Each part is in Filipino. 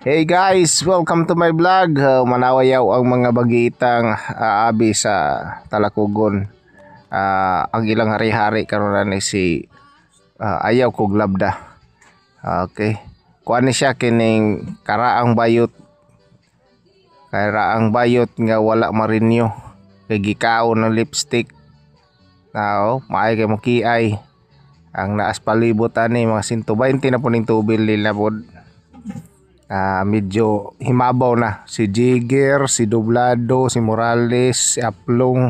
Hey guys, welcome to my vlog. Manawayaw ang mga bagitang abi sa Talakugon. Ang ilang hari-hari karon na ni si ayaw kog labda. Okay. Kuan ni siya kining karaang bayot. Karaang bayot nga wala marinyo. Kay gikaon ng lipstick. Now, maay kay mo kiay. Ang naas palibot ani mga 120 na po ning tubil nila pod. Medyo himabaw na si Jigger, si Doblado, si Morales, si Aplong,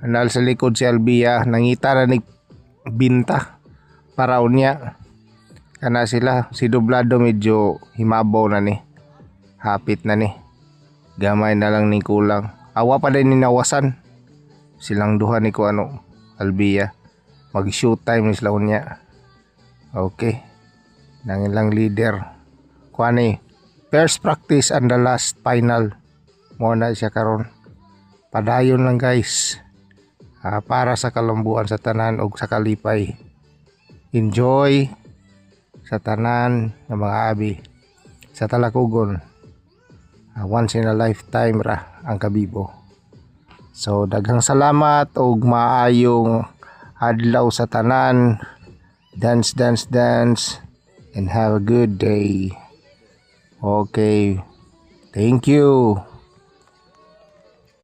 anal sa likod si Albia, nangita na ni binta para unya kana sila. Si Doblado medyo himabaw na ni, hapit na ni, gamay na lang ni kulang, awa pa din ni nawasan silang duha ni ko Albia, mag shoot time ni sila unya. Okay, nangilang leader kuani first practice and the last final mo na siya karon. Padayon lang guys, para sa kalambuan sa tanan og sa kalipay. Enjoy sa tanan ng mga abi sa Talakugon. Once in a lifetime ra ang kabibo. So daghang salamat og maayong adlaw sa tanan. Dance and have a good day. Okay, thank you.